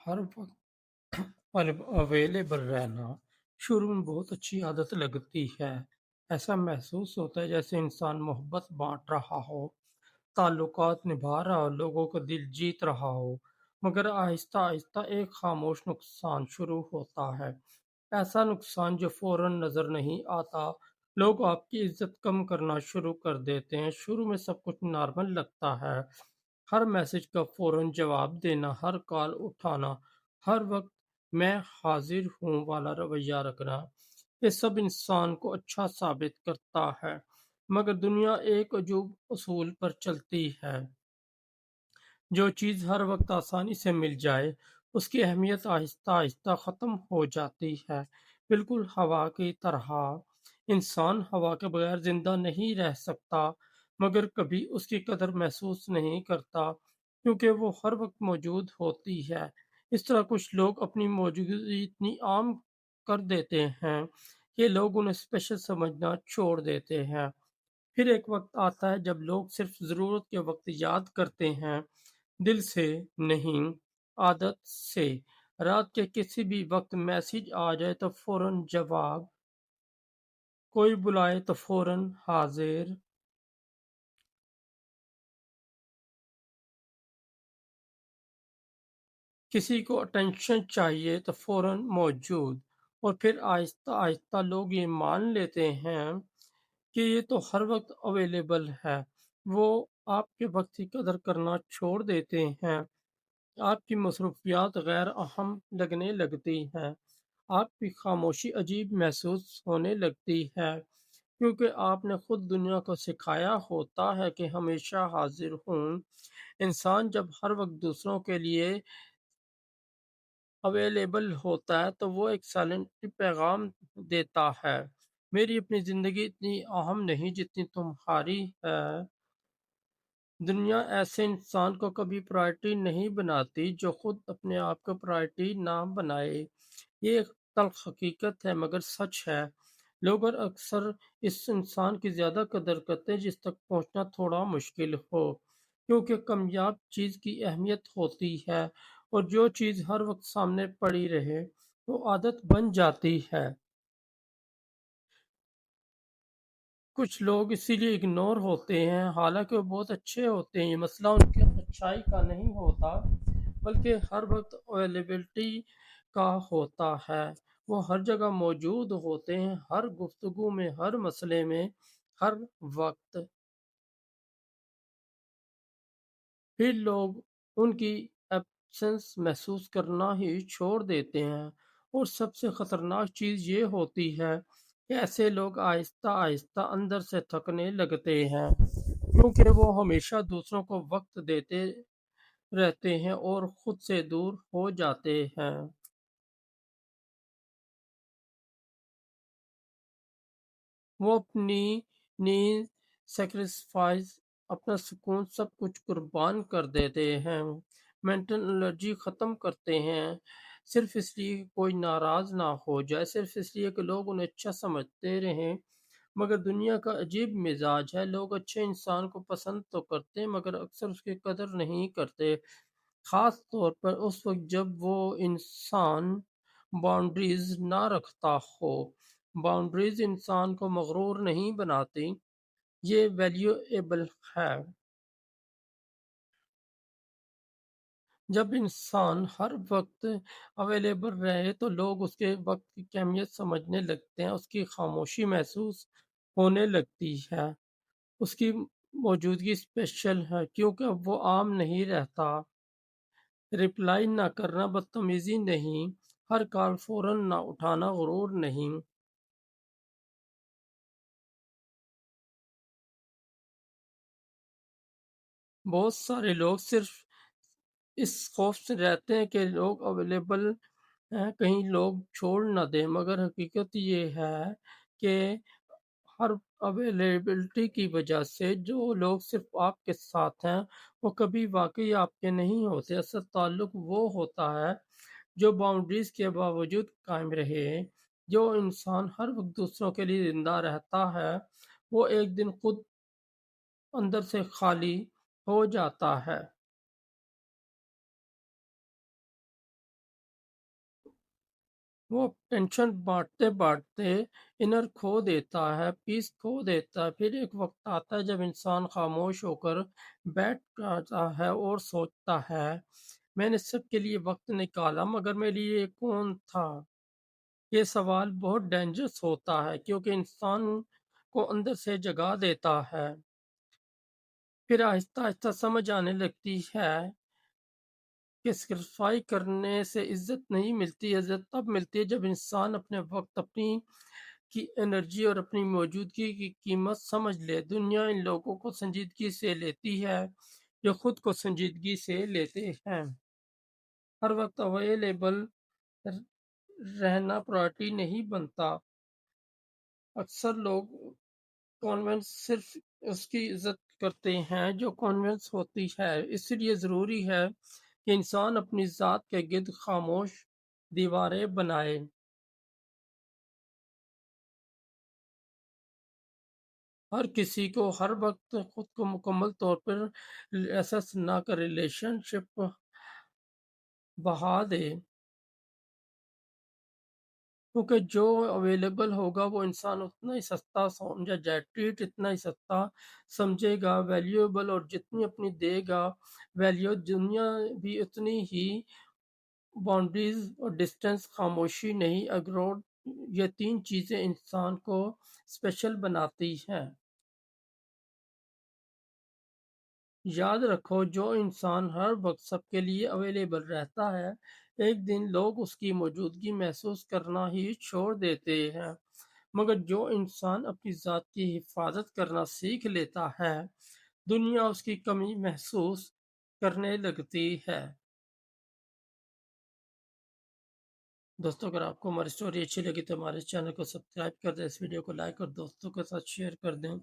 हर वक्त अवेलेबल रहना शुरू में बहुत अच्छी आदत लगती है। ऐसा महसूस होता है जैसे इंसान मोहब्बत बांट रहा हो, ताल्लुकात निभा रहा हो, लोगों का दिल जीत रहा हो। मगर आहिस्ता आहिस्ता एक खामोश नुकसान शुरू होता है। ऐसा नुकसान जो फौरन नजर नहीं आता। लोग आपकी इज्जत कम करना शुरू कर देते हैं। शुरू में सब कुछ नॉर्मल लगता है। हर मैसेज का फौरन जवाब देना, हर कॉल उठाना, हर वक्त मैं हाजिर हूँ वाला रवैया रखना, ये सब इंसान को अच्छा साबित करता है। मगर दुनिया एक अजूब उसूल पर चलती है। जो चीज़ हर वक्त आसानी से मिल जाए, उसकी अहमियत आहिस्ता आहिस्ता ख़त्म हो जाती है। बिल्कुल हवा की तरह। इंसान हवा के बगैर जिंदा नहीं रह सकता, मगर कभी उसकी कदर महसूस नहीं करता, क्योंकि वो हर वक्त मौजूद होती है। इस तरह कुछ लोग अपनी मौजूदगी इतनी आम कर देते हैं कि लोग उन्हें स्पेशल समझना छोड़ देते हैं। फिर एक वक्त आता है जब लोग सिर्फ ज़रूरत के वक्त याद करते हैं, दिल से नहीं, आदत से। रात के किसी भी वक्त मैसेज आ जाए तो फौरन जवाब, कोई बुलाए तो फौरन हाजिर, किसी को अटेंशन चाहिए तो फौरन मौजूद। और फिर आहिस्ता आहिस्ता लोग ये मान लेते हैं कि ये तो हर वक्त अवेलेबल है। वो आपके वक्त की कदर करना छोड़ देते हैं। आपकी मसरूफियात गैर अहम लगने लगती हैं। आपकी खामोशी अजीब महसूस होने लगती है, क्योंकि आपने खुद दुनिया को सिखाया होता है कि हमेशा हाजिर हूँ। इंसान जब हर वक्त दूसरों के लिए अवेलेबल होता है तो वो एक साइलेंट पैगाम देता है, मेरी अपनी ज़िंदगी इतनी अहम नहीं जितनी तुम्हारी है। दुनिया ऐसे इंसान को कभी प्रायोरिटी नहीं बनाती जो खुद अपने आप को प्रायोरिटी ना बनाए। ये एक तल्ख हकीकत है मगर सच है। लोग और अक्सर इस इंसान की ज़्यादा कदर करते हैं जिस तक पहुंचना थोड़ा मुश्किल हो, क्योंकि कामयाब चीज़ की अहमियत होती है, और जो चीज़ हर वक्त सामने पड़ी रहे वो आदत बन जाती है। कुछ लोग इसीलिए इग्नोर होते हैं, हालांकि वो बहुत अच्छे होते हैं। ये मसला उनकी अच्छाई का नहीं होता, बल्कि हर वक्त अवेलेबिलिटी का होता है। वो हर जगह मौजूद होते हैं, हर गुफ्तगू में, हर मसले में, हर वक्त। फिर लोग उनकी एब्सेंस महसूस करना ही छोड़ देते हैं। और सबसे खतरनाक चीज़ ये होती है कि ऐसे लोग आहिस्ता आहिस्ता अंदर से थकने लगते हैं, क्योंकि वो हमेशा दूसरों को वक्त देते रहते हैं और खुद से दूर हो जाते हैं। वो अपनी नींद, सेक्रीफाइस, अपना सुकून सब कुछ कुर्बान कर देते हैं। मेंटल एनर्जी ख़त्म करते हैं, सिर्फ इसलिए कि कोई नाराज़ ना हो जाए, सिर्फ इसलिए कि लोग उन्हें अच्छा समझते रहें। मगर दुनिया का अजीब मिजाज है, लोग अच्छे इंसान को पसंद तो करते हैं मगर अक्सर उसकी कदर नहीं करते। खास तौर पर उस वक्त जब वो इंसान बाउंड्रीज ना रखता हो। बाउंड्रीज इंसान को मगरूर नहीं बनाती, ये वैल्यूएबल है। जब इंसान हर वक्त अवेलेबल रहे तो लोग उसके वक्त की अहमियत समझने लगते हैं, उसकी खामोशी महसूस होने लगती है। उसकी मौजूदगी स्पेशल है, क्योंकि अब वो आम नहीं रहता। रिप्लाई ना करना बदतमीजी नहीं, हर कॉल फौरन ना उठाना गुरूर नहीं। बहुत सारे लोग सिर्फ इस खौफ से रहते हैं कि लोग अवेलेबल हैं, कहीं लोग छोड़ ना दें। मगर हकीकत ये है कि हर अवेलेबिलिटी की वजह से जो लोग सिर्फ आपके साथ हैं, वो कभी वाकई आपके नहीं होते। असल ताल्लुक वो होता है जो बाउंड्रीज के बावजूद कायम रहे। जो इंसान हर वक्त दूसरों के लिए जिंदा रहता है, वो एक दिन खुद अंदर से खाली हो जाता है। وہ ٹینشن بانٹتے انر کھو دیتا ہے، پیس کھو دیتا ہے۔ پھر ایک وقت آتا ہے جب انسان خاموش ہو کر بیٹھ جاتا ہے اور سوچتا ہے میں نے سب کے لیے وقت نکالا مگر میرے لیے کون تھا؟ یہ سوال بہت ڈینجرس ہوتا ہے کیونکہ انسان کو اندر سے جگا دیتا ہے۔ پھر آہستہ آہستہ سمجھ آنے لگتی ہے کہ سیکریفائی کرنے سے عزت نہیں ملتی، عزت تب ملتی ہے جب انسان اپنے وقت، اپنی کی انرجی اور اپنی موجودگی کی قیمت سمجھ لے۔ دنیا ان لوگوں کو سنجیدگی سے لیتی ہے جو خود کو سنجیدگی سے لیتے ہیں۔ ہر وقت اویلیبل رہنا پرائرٹی نہیں بنتا۔ اکثر لوگ کانوینس صرف اس کی عزت کرتے ہیں جو کانوینس ہوتی ہے۔ اس لیے ضروری ہے کہ انسان اپنی ذات کے گرد خاموش دیواریں بنائے۔ ہر کسی کو ہر وقت خود کو مکمل طور پر ایسس نہ کر ریلیشن شپ بہا دے، کیونکہ جو اویلیبل ہوگا وہ انسان اتنا ہی سستا سمجھا جائے، ٹریٹ اتنا ہی سستا سمجھے گا، ویلیویبل، اور جتنی اپنی دے گا ویلیو، دنیا بھی اتنی ہی۔ باؤنڈریز اور ڈسٹینس، خاموشی نہیں، اگنور، یہ تین چیزیں انسان کو اسپیشل بناتی ہیں۔ یاد رکھو جو انسان ہر وقت سب کے لیے اویلیبل رہتا ہے ایک دن لوگ اس کی موجودگی محسوس کرنا ہی چھوڑ دیتے ہیں، مگر جو انسان اپنی ذات کی حفاظت کرنا سیکھ لیتا ہے دنیا اس کی کمی محسوس کرنے لگتی ہے۔ دوستوں اگر آپ کو ہماری اسٹوری اچھی لگی تو ہمارے چینل کو سبسکرائب کر دیں، اس ویڈیو کو لائک اور دوستوں کے ساتھ شیئر کر دیں۔